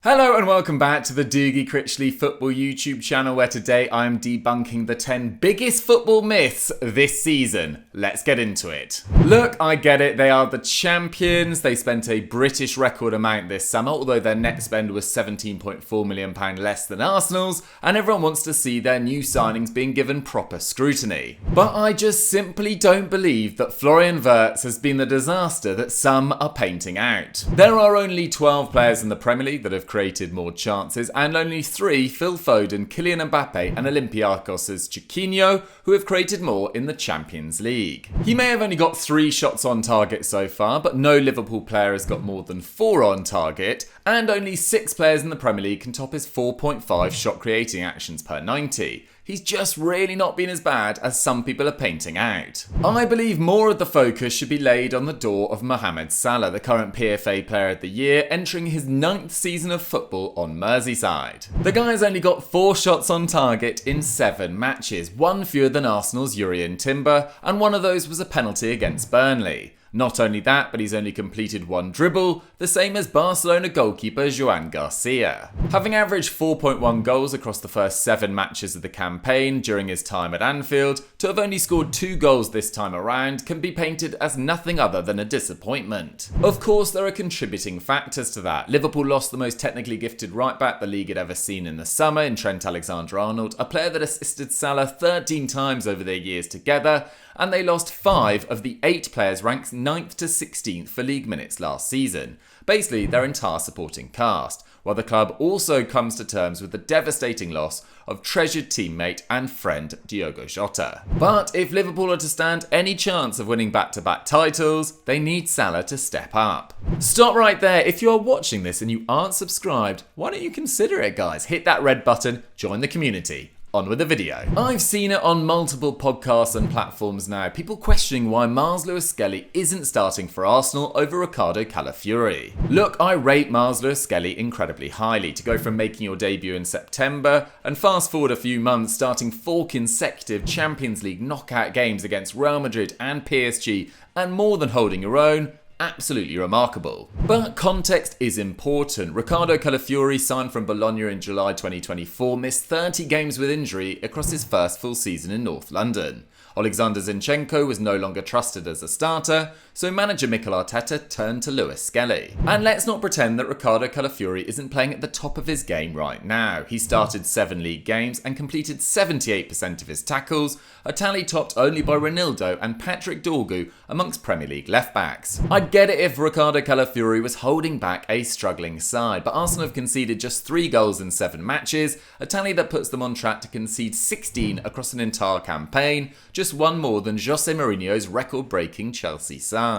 Hello and welcome back to the Dougie Critchley Football YouTube channel, where today I am debunking the 10 biggest football myths this season. Let's get into it. Look, I get it, they are the champions. They spent a British record amount this summer, although their net spend was £17.4 million less than Arsenal's, and everyone wants to see their new signings being given proper scrutiny. But I just simply don't believe that Florian Wirtz has been the disaster that some are painting out. There are only 12 players in the Premier League that have created more chances, and only 3, Phil Foden, Kylian Mbappe and Olympiacos' Chiquinho, who have created more in the Champions League. He may have only got 3 shots on target so far, but no Liverpool player has got more than 4 on target, and only 6 players in the Premier League can top his 4.5 shot creating actions per 90. He's just really not been as bad as some people are painting out. I believe more of the focus should be laid on the door of Mohamed Salah, the current PFA Player of the Year, entering his 9th season of football on Merseyside. The guy's only got 4 shots on target in 7 matches, 1 fewer than Arsenal's Jurrien Timber, and one of those was a penalty against Burnley. Not only that, but he's only completed 1 dribble, the same as Barcelona goalkeeper Eric Garcia. Having averaged 4.1 goals across the first 7 matches of the campaign during his time at Anfield, to have only scored 2 goals this time around can be painted as nothing other than a disappointment. Of course, there are contributing factors to that. Liverpool lost the most technically gifted right-back the league had ever seen in the summer in Trent Alexander-Arnold, a player that assisted Salah 13 times over their years together, and they lost 5 of the 8 players ranked 9th to 16th for league minutes last season. Basically, their entire supporting cast, while the club also comes to terms with the devastating loss of treasured teammate and friend Diogo Jota. But if Liverpool are to stand any chance of winning back-to-back titles, they need Salah to step up. Stop right there. If you are watching this and you aren't subscribed, why don't you consider it, guys? Hit that red button, join the community. On with the video. I've seen it on multiple podcasts and platforms now, people questioning why Myles Lewis-Skelly isn't starting for Arsenal over Ricardo Calafiori. Look, I rate Myles Lewis-Skelly incredibly highly. To go from making your debut in September and fast forward a few months, starting 4 consecutive Champions League knockout games against Real Madrid and PSG, and more than holding your own, absolutely remarkable. But context is important. Ricardo Calafiori signed from Bologna in July 2024, missed 30 games with injury across his first full season in North London. Alexander Zinchenko was no longer trusted as a starter, so manager Mikel Arteta turned to Lewis-Skelly. And let's not pretend that Ricardo Calafiori isn't playing at the top of his game right now. He started 7 league games and completed 78% of his tackles, a tally topped only by Ronaldo and Patrick Dorgu amongst Premier League left-backs. I'd get it if Ricardo Calafiori was holding back a struggling side, but Arsenal have conceded just 3 goals in 7 matches, a tally that puts them on track to concede 16 across an entire campaign, just 1 more than Jose Mourinho's record-breaking Chelsea side.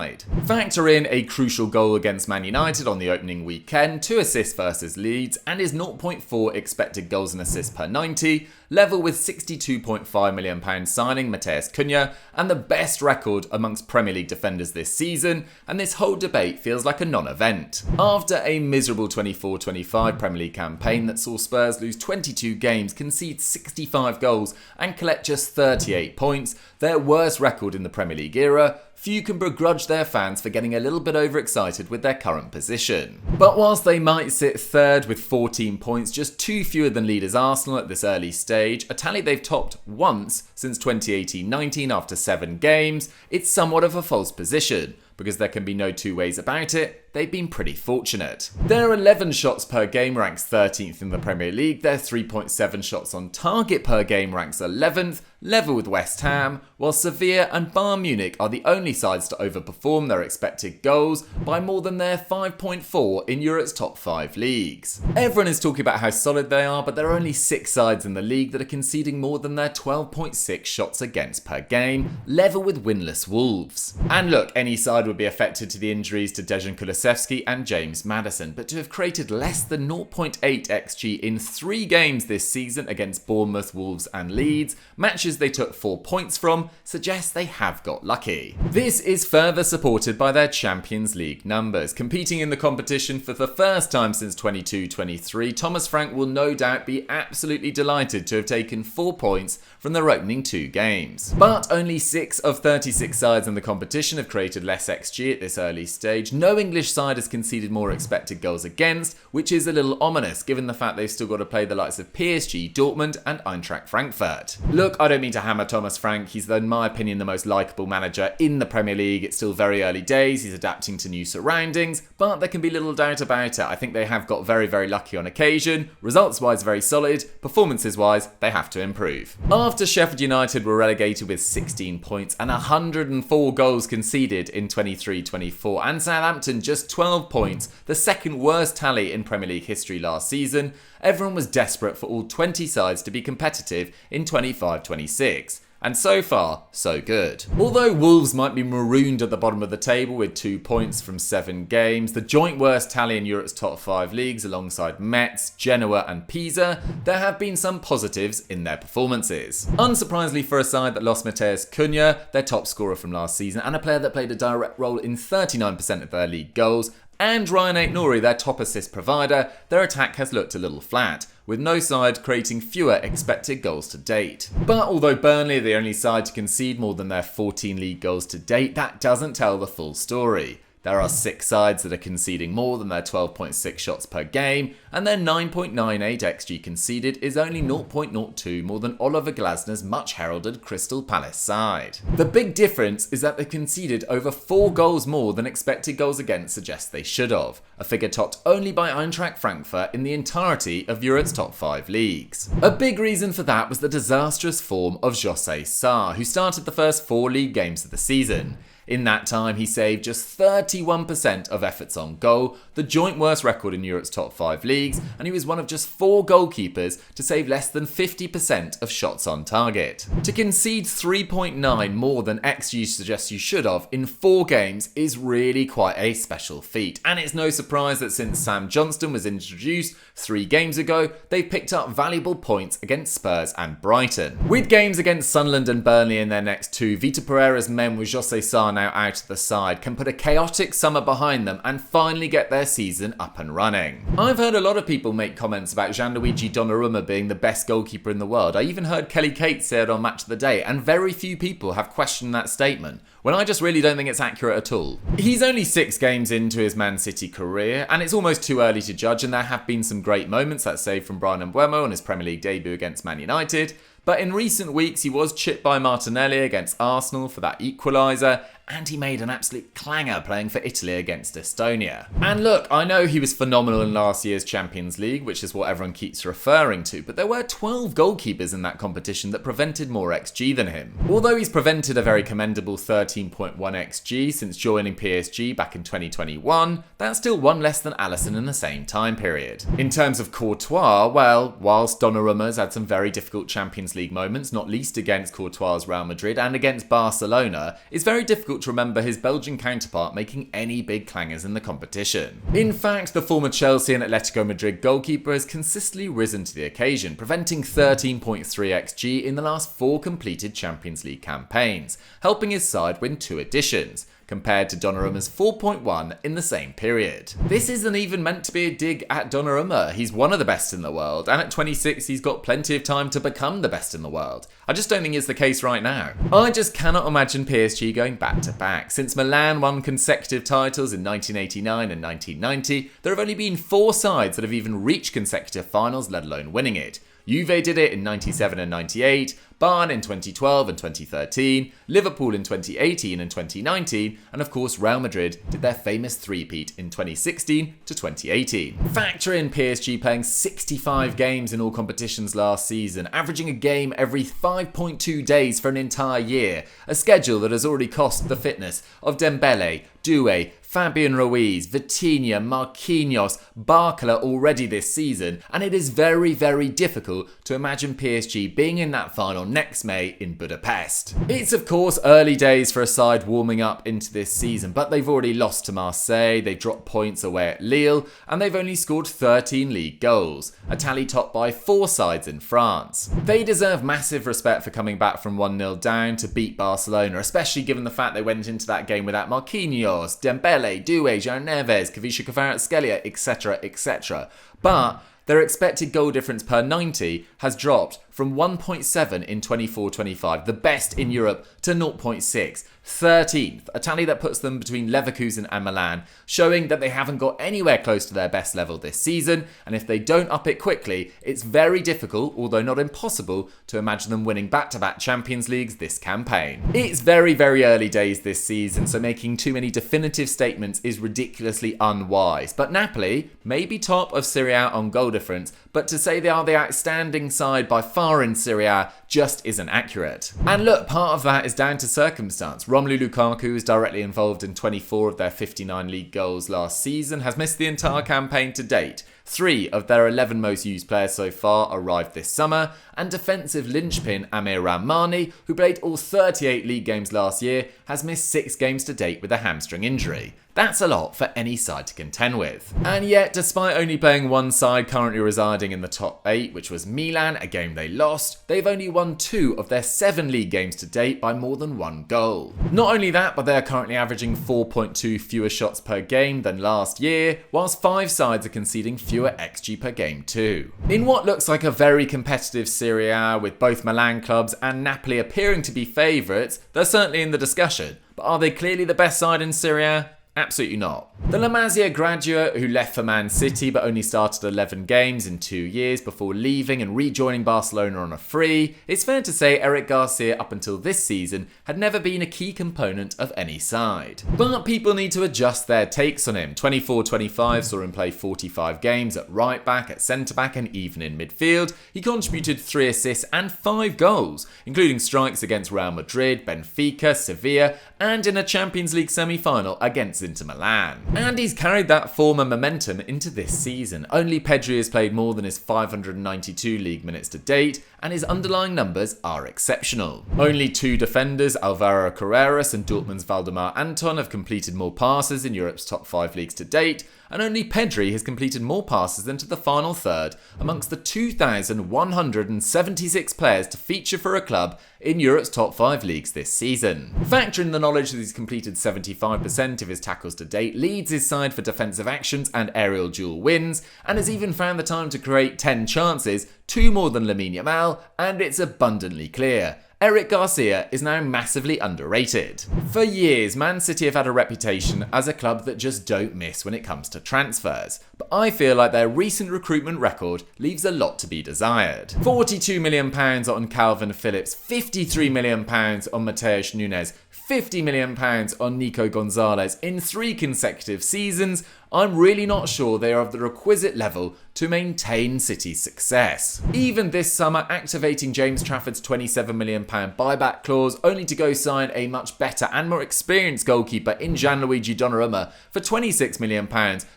Factor in a crucial goal against Man United on the opening weekend, 2 assists versus Leeds, and his 0.4 expected goals and assists per 90, level with £62.5 million signing Matheus Cunha, and the best record amongst Premier League defenders this season, and this whole debate feels like a non-event. After a miserable 24-25 Premier League campaign that saw Spurs lose 22 games, concede 65 goals, and collect just 38 points, their worst record in the Premier League era, few can begrudge their fans for getting a little bit overexcited with their current position. But whilst they might sit 3rd with 14 points, just 2 fewer than leaders Arsenal at this early stage, a tally they've topped once since 2018-19 after 7 games, it's somewhat of a false position. Because there can be no 2 ways about it, they've been pretty fortunate. Their 11 shots per game ranks 13th in the Premier League, their 3.7 shots on target per game ranks 11th, level with West Ham, while Sevilla and Bayern Munich are the only sides to overperform their expected goals by more than their 5.4 in Europe's top 5 leagues. Everyone is talking about how solid they are, but there are only 6 sides in the league that are conceding more than their 12.6 shots against per game, level with winless Wolves. And look, any side would be affected to the injuries to Dejan Kulusevski and James Maddison, but to have created less than 0.8 XG in 3 games this season against Bournemouth, Wolves and Leeds, matches they took 4 points from, suggests they have got lucky. This is further supported by their Champions League numbers. Competing in the competition for the first time since 22-23, Thomas Frank will no doubt be absolutely delighted to have taken 4 points from their opening 2 games. But only 6 of 36 sides in the competition have created less XG at this early stage. No English English side has conceded more expected goals against, which is a little ominous given the fact they've still got to play the likes of PSG, Dortmund and Eintracht Frankfurt. Look, I don't mean to hammer Thomas Frank, he's in my opinion the most likeable manager in the Premier League. It's still very early days, he's adapting to new surroundings, but there can be little doubt about it. I think they have got very, very lucky on occasion. Results-wise, very solid. Performances-wise, they have to improve. After Sheffield United were relegated with 16 points and 104 goals conceded in 23-24, and Southampton just 12 points, the second worst tally in Premier League history last season, everyone was desperate for all 20 sides to be competitive in 25-26. And so far, so good. Although Wolves might be marooned at the bottom of the table with 2 points from 7 games, the joint worst tally in Europe's top 5 leagues alongside Metz, Genoa and Pisa, there have been some positives in their performances. Unsurprisingly for a side that lost Matheus Cunha, their top scorer from last season, and a player that played a direct role in 39% of their league goals, and Ryan Aït-Nouri, their top assist provider, their attack has looked a little flat, with no side creating fewer expected goals to date. But although Burnley are the only side to concede more than their 14 league goals to date, that doesn't tell the full story. There are 6 sides that are conceding more than their 12.6 shots per game, and their 9.98 XG conceded is only 0.02 more than Oliver Glasner's much heralded Crystal Palace side. The big difference is that they conceded over 4 goals more than expected goals against suggest they should have, a figure topped only by Eintracht Frankfurt in the entirety of Europe's top 5 leagues. A big reason for that was the disastrous form of José Sá, who started the first 4 league games of the season. In that time, he saved just 31% of efforts on goal, the joint worst record in Europe's top 5 leagues, and he was one of just 4 goalkeepers to save less than 50% of shots on target. To concede 3.9 more than XG suggests you should have in 4 games is really quite a special feat, and it's no surprise that since Sam Johnston was introduced 3 games ago, they've picked up valuable points against Spurs and Brighton. With games against Sunderland and Burnley in their next 2, Vitor Pereira's men with José Sá now out of the side can put a chaotic summer behind them and finally get their season up and running. I've heard a lot of people make comments about Gianluigi Donnarumma being the best goalkeeper in the world. I even heard Kelly Cates say it on Match of the Day, and very few people have questioned that statement, when I just really don't think it's accurate at all. He's only 6 games into his Man City career, and it's almost too early to judge, and there have been some great moments, that save from Bryan Mbeumo on his Premier League debut against Man United, but in recent weeks he was chipped by Martinelli against Arsenal for that equaliser, and he made an absolute clanger playing for Italy against Estonia. And look, I know he was phenomenal in last year's Champions League, which is what everyone keeps referring to, but there were 12 goalkeepers in that competition that prevented more XG than him. Although he's prevented a very commendable 13.1 XG since joining PSG back in 2021, that's still 1 less than Alisson in the same time period. In terms of Courtois, well, whilst Donnarumma's had some very difficult Champions League moments, not least against Courtois' Real Madrid and against Barcelona, it's very difficult to remember his Belgian counterpart making any big clangers in the competition. In fact, the former Chelsea and Atletico Madrid goalkeeper has consistently risen to the occasion, preventing 13.3 XG in the last 4 completed Champions League campaigns, helping his side win 2 editions, compared to Donnarumma's 4.1 in the same period. This isn't even meant to be a dig at Donnarumma. He's one of the best in the world, and at 26 he's got plenty of time to become the best in the world. I just don't think it's the case right now. I just cannot imagine PSG going back to back. Since Milan won consecutive titles in 1989 and 1990, there have only been 4 sides that have even reached consecutive finals, let alone winning it. Juve did it in 97 and 98, Bayern in 2012 and 2013, Liverpool in 2018 and 2019, and of course Real Madrid did their famous three-peat in 2016 to 2018. Factor in PSG playing 65 games in all competitions last season, averaging a game every 5.2 days for an entire year, a schedule that has already cost the fitness of Dembele, Doué, Fabian Ruiz, Vitinha, Marquinhos, Barcola already this season, and it is very, very difficult to imagine PSG being in that final next May in Budapest. It's of course early days for a side warming up into this season, but they've already lost to Marseille, they've dropped points away at Lille, and they've only scored 13 league goals, a tally topped by 4 sides in France. They deserve massive respect for coming back from 1-0 down to beat Barcelona, especially given the fact they went into that game without Marquinhos, Dembele, Doué, João Neves, Kvaratskhelia, etc, etc. But their expected goal difference per 90 has dropped from 1.7 in 24-25, the best in Europe, to 0.6. 13th, a tally that puts them between Leverkusen and Milan, showing that they haven't got anywhere close to their best level this season, and if they don't up it quickly, it's very difficult, although not impossible, to imagine them winning back-to-back Champions Leagues this campaign. It's very, very early days this season, so making too many definitive statements is ridiculously unwise, but Napoli may be top of Serie A on goal difference, but to say they are the outstanding side by far in Serie A just isn't accurate. And look, part of that is down to circumstance. Romelu Lukaku is directly involved in 24 of their 59 league goals last season, has missed the entire campaign to date. 3 of their 11 most used players so far arrived this summer, and defensive linchpin Amir Rahmani, who played all 38 league games last year, has missed 6 games to date with a hamstring injury. That's a lot for any side to contend with. And yet, despite only playing one side currently residing in the top 8, which was Milan, a game they lost, they've only won 2 of their 7 league games to date by more than 1 goal. Not only that, but they are currently averaging 4.2 fewer shots per game than last year, whilst 5 sides are conceding fewer XG per game too. In what looks like a very competitive Serie A, with both Milan clubs and Napoli appearing to be favourites, they're certainly in the discussion. But are they clearly the best side in Serie A? Absolutely not. The La Masia graduate, who left for Man City but only started 11 games in 2 years before leaving and rejoining Barcelona on a free, it's fair to say Eric Garcia up until this season had never been a key component of any side. But people need to adjust their takes on him. 24-25 saw him play 45 games at right back, at centre back and even in midfield. He contributed 3 assists and 5 goals, including strikes against Real Madrid, Benfica, Sevilla and in a Champions League semi-final against Inter Milan. And he's carried that form and momentum into this season. Only Pedri has played more than his 592 league minutes to date, and his underlying numbers are exceptional. Only 2 defenders, Alvaro Carreras and Dortmund's Valdemar Anton, have completed more passes in Europe's top 5 leagues to date, and only Pedri has completed more passes into the final third amongst the 2,176 players to feature for a club in Europe's top 5 leagues this season. Factor in the knowledge that he's completed 75% of his tackles to date, leads his side for defensive actions and aerial duel wins, and has even found the time to create 10 chances, 2 more than Lamine Yamal, and it's abundantly clear. Eric Garcia is now massively underrated. For years, Man City have had a reputation as a club that just don't miss when it comes to transfers, but I feel like their recent recruitment record leaves a lot to be desired. £42 million on Calvin Phillips, £53 million on Matheus Nunes, £50 million on Nico Gonzalez in 3 consecutive seasons. I'm really not sure they are of the requisite level to maintain City's success. Even this summer, activating James Trafford's £27 million buyback clause, only to go sign a much better and more experienced goalkeeper in Gianluigi Donnarumma for £26 million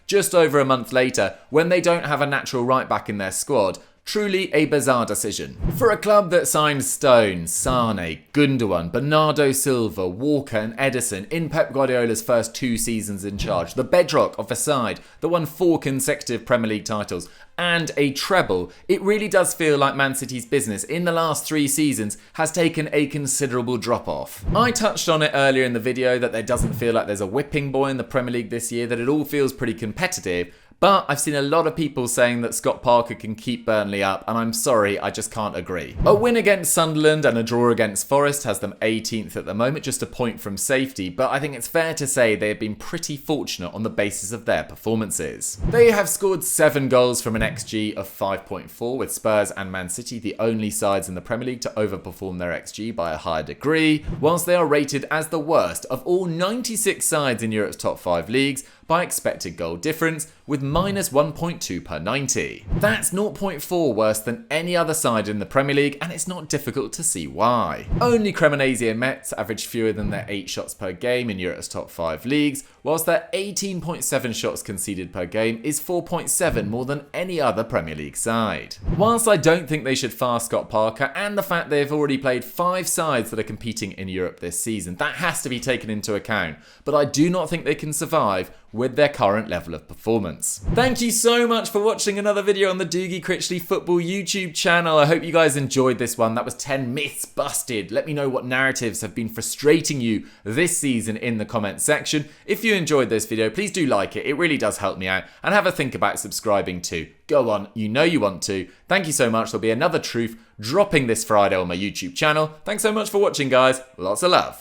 just over a month later, when they don't have a natural right back in their squad. Truly a bizarre decision. For a club that signed Stones, Sane, Gundogan, Bernardo Silva, Walker and Ederson in Pep Guardiola's first 2 seasons in charge, the bedrock of a side that won 4 consecutive Premier League titles and a treble, it really does feel like Man City's business in the last 3 seasons has taken a considerable drop off. I touched on it earlier in the video that there doesn't feel like there's a whipping boy in the Premier League this year, that it all feels pretty competitive. But I've seen a lot of people saying that Scott Parker can keep Burnley up, and I'm sorry, I just can't agree. A win against Sunderland and a draw against Forest has them 18th at the moment, just a point from safety, but I think it's fair to say they have been pretty fortunate on the basis of their performances. They have scored 7 goals from an XG of 5.4, with Spurs and Man City the only sides in the Premier League to overperform their XG by a higher degree, whilst they are rated as the worst of all 96 sides in Europe's top 5 leagues by expected goal difference, with minus 1.2 per 90. That's 0.4 worse than any other side in the Premier League, and it's not difficult to see why. Only Cremonese and Metz average fewer than their 8 shots per game in Europe's top 5 leagues, whilst their 18.7 shots conceded per game is 4.7 more than any other Premier League side. Whilst I don't think they should fast Scott Parker, and the fact they've already played 5 sides that are competing in Europe this season, that has to be taken into account, but I do not think they can survive with their current level of performance. Thank you so much for watching another video on the Dougie Critchley Football YouTube channel. I hope you guys enjoyed this one. That was 10 myths busted. Let me know what narratives have been frustrating you this season in the comments section. If you enjoyed this video, please do like it. It really does help me out, and have a think about subscribing too. Go on, you know you want to. Thank you so much. There'll be another truth dropping this Friday on my YouTube channel. Thanks so much for watching, guys. Lots of love.